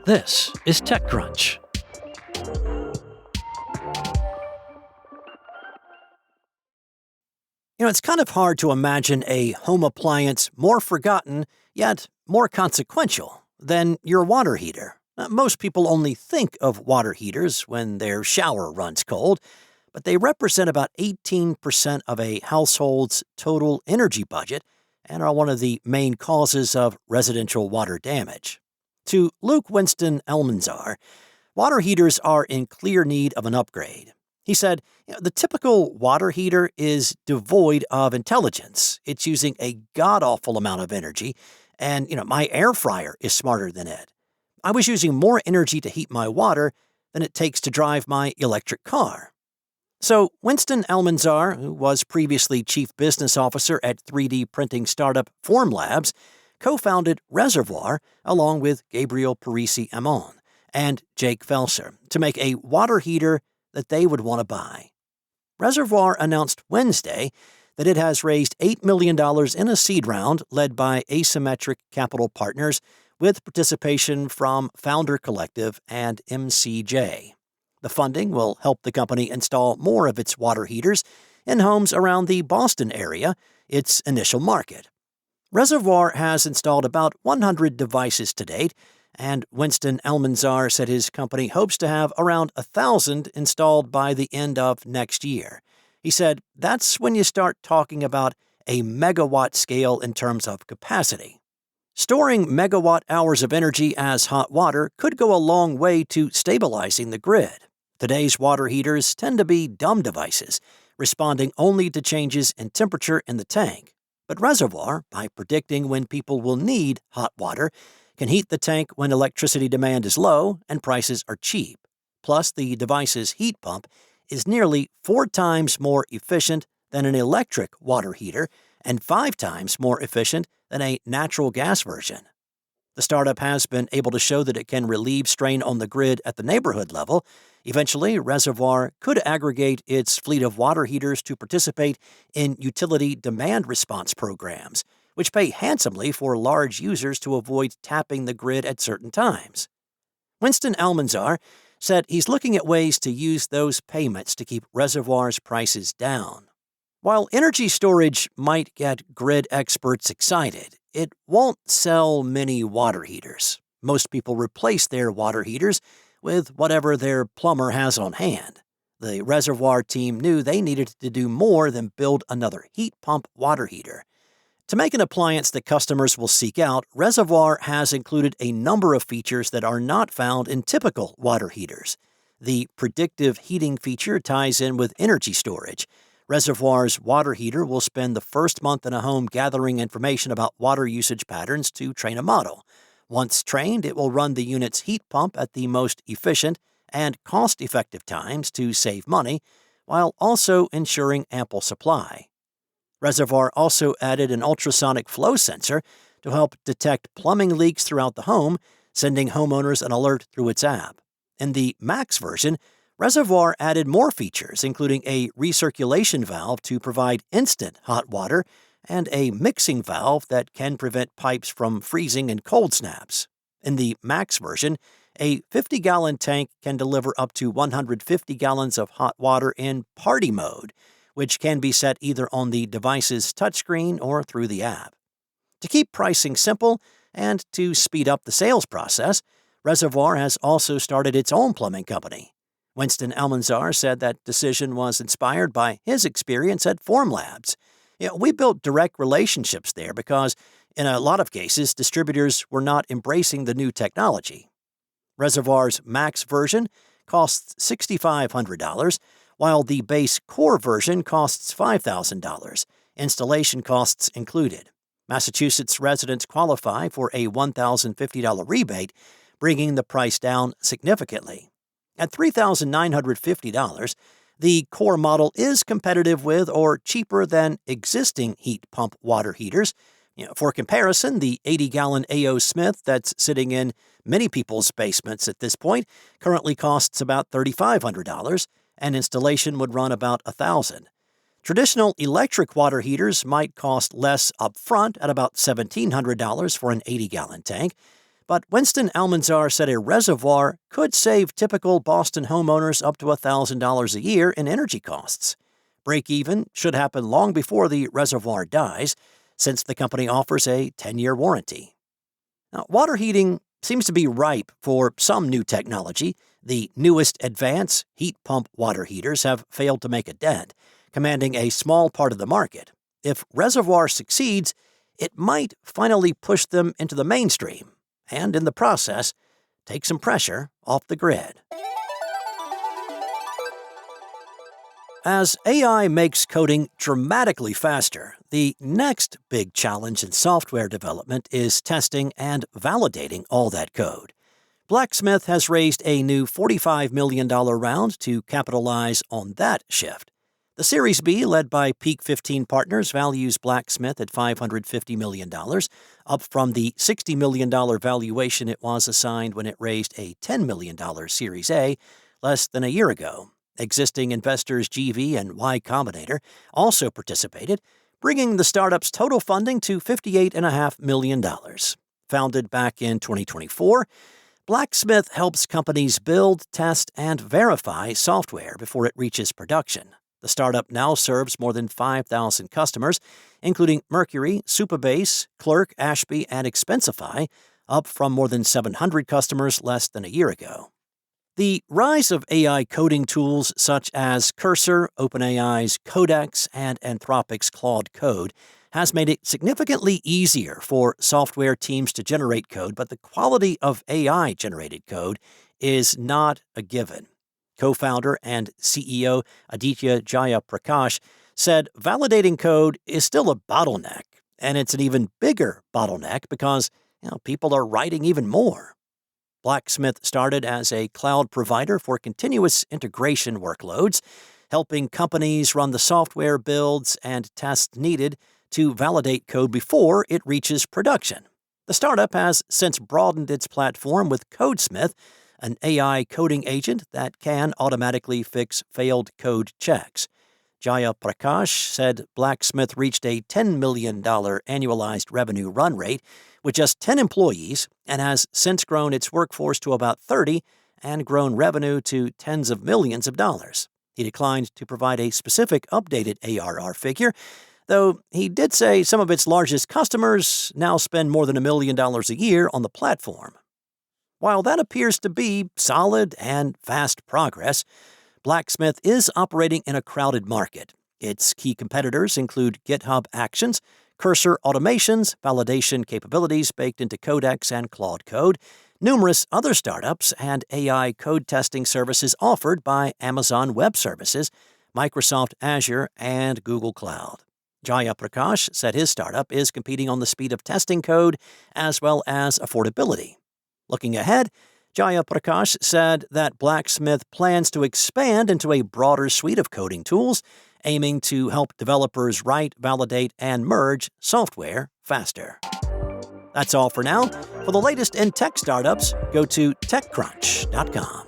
This is TechCrunch. It's kind of hard to imagine a home appliance more forgotten, yet more consequential than your water heater. Most people only think of water heaters when their shower runs cold, but they represent about 18% of a household's total energy budget and are one of the main causes of residential water damage. To Luke Winston Elmanzar, water heaters are in clear need of an upgrade. He said, the typical water heater is devoid of intelligence. It's using a god-awful amount of energy, and, my air fryer is smarter than it. I was using more energy to heat my water than it takes to drive my electric car. So Winston Elmanzar, who was previously chief business officer at 3D printing startup Formlabs, co-founded Reservoir along with Gabriel Parisi Amon and Jake Felser to make a water heater that they would want to buy. Reservoir announced Wednesday that it has raised $8 million in a seed round led by Asymmetric Capital Partners with participation from Founder Collective and MCJ. The funding will help the company install more of its water heaters in homes around the Boston area, its initial market. Reservoir has installed about 100 devices to date, and Winston Elmanzar said his company hopes to have around 1,000 installed by the end of next year. He said, that's when you start talking about a megawatt scale in terms of capacity. Storing megawatt hours of energy as hot water could go a long way to stabilizing the grid. Today's water heaters tend to be dumb devices, responding only to changes in temperature in the tank. But Reservoir, by predicting when people will need hot water, can heat the tank when electricity demand is low and prices are cheap. Plus, the device's heat pump is nearly 4 times more efficient than an electric water heater and 5 times more efficient than a natural gas version. The startup has been able to show that it can relieve strain on the grid at the neighborhood level. Eventually, Reservoir could aggregate its fleet of water heaters to participate in utility demand response programs, which pay handsomely for large users to avoid tapping the grid at certain times. Winston Elmanzar said he's looking at ways to use those payments to keep Reservoir's prices down. While energy storage might get grid experts excited, it won't sell many water heaters. Most people replace their water heaters with whatever their plumber has on hand. The Reservoir team knew they needed to do more than build another heat pump water heater. To make an appliance that customers will seek out, Reservoir has included a number of features that are not found in typical water heaters. The predictive heating feature ties in with energy storage. Reservoir's water heater will spend the first month in a home gathering information about water usage patterns to train a model. Once trained, it will run the unit's heat pump at the most efficient and cost-effective times to save money, while also ensuring ample supply. Reservoir also added an ultrasonic flow sensor to help detect plumbing leaks throughout the home, sending homeowners an alert through its app. In the Max version, Reservoir added more features, including a recirculation valve to provide instant hot water and a mixing valve that can prevent pipes from freezing and cold snaps. In the Max version, a 50-gallon tank can deliver up to 150 gallons of hot water in party mode, which can be set either on the device's touchscreen or through the app. To keep pricing simple and to speed up the sales process, Reservoir has also started its own plumbing company. Winston Elmanzar said that decision was inspired by his experience at Formlabs. We built direct relationships there because, in a lot of cases, distributors were not embracing the new technology. Reservoir's Max version costs $6,500, while the base core version costs $5,000, installation costs included. Massachusetts residents qualify for a $1,050 rebate, bringing the price down significantly. At $3,950, the core model is competitive with or cheaper than existing heat pump water heaters. For comparison, the 80-gallon A.O. Smith that's sitting in many people's basements at this point currently costs about $3,500, and installation would run about $1,000. Traditional electric water heaters might cost less upfront at about $1,700 for an 80-gallon tank, But Winston Almanzar said a reservoir could save typical Boston homeowners up to $1,000 a year in energy costs. Break-even should happen long before the reservoir dies, since the company offers a 10-year warranty. Now, water heating seems to be ripe for some new technology. The newest advanced heat pump water heaters have failed to make a dent, commanding a small part of the market. If Reservoir succeeds, it might finally push them into the mainstream, and in the process, take some pressure off the grid. As AI makes coding dramatically faster, the next big challenge in software development is testing and validating all that code. Blacksmith has raised a new $45 million round to capitalize on that shift. The Series B, led by Peak 15 Partners, values Blacksmith at $550 million, up from the $60 million valuation it was assigned when it raised a $10 million Series A less than a year ago. Existing investors GV and Y Combinator also participated, bringing the startup's total funding to $58.5 million. Founded back in 2024, Blacksmith helps companies build, test, and verify software before it reaches production. The startup now serves more than 5,000 customers, including Mercury, Supabase, Clerk, Ashby, and Expensify, up from more than 700 customers less than a year ago. The rise of AI coding tools such as Cursor, OpenAI's Codex, and Anthropic's Claude Code has made it significantly easier for software teams to generate code, but the quality of AI-generated code is not a given. Co-founder and CEO Aditya Jayaprakash said validating code is still a bottleneck, and it's an even bigger bottleneck because people are writing even more. Blacksmith started as a cloud provider for continuous integration workloads, helping companies run the software builds and tests needed to validate code before it reaches production. The startup has since broadened its platform with CodeSmith, an AI coding agent that can automatically fix failed code checks. Jayaprakash said Blacksmith reached a $10 million annualized revenue run rate with just 10 employees and has since grown its workforce to about 30 and grown revenue to tens of millions of dollars. He declined to provide a specific updated ARR figure, though he did say some of its largest customers now spend more than $1 million a year on the platform. While that appears to be solid and fast progress, Blacksmith is operating in a crowded market. Its key competitors include GitHub Actions, Cursor automations, validation capabilities baked into Codex and Claude Code, numerous other startups, and AI code testing services offered by Amazon Web Services, Microsoft Azure, and Google Cloud. Jayaprakash said his startup is competing on the speed of testing code as well as affordability. Looking ahead, Jayaprakash said that Blacksmith plans to expand into a broader suite of coding tools, aiming to help developers write, validate, and merge software faster. That's all for now. For the latest in tech startups, go to TechCrunch.com.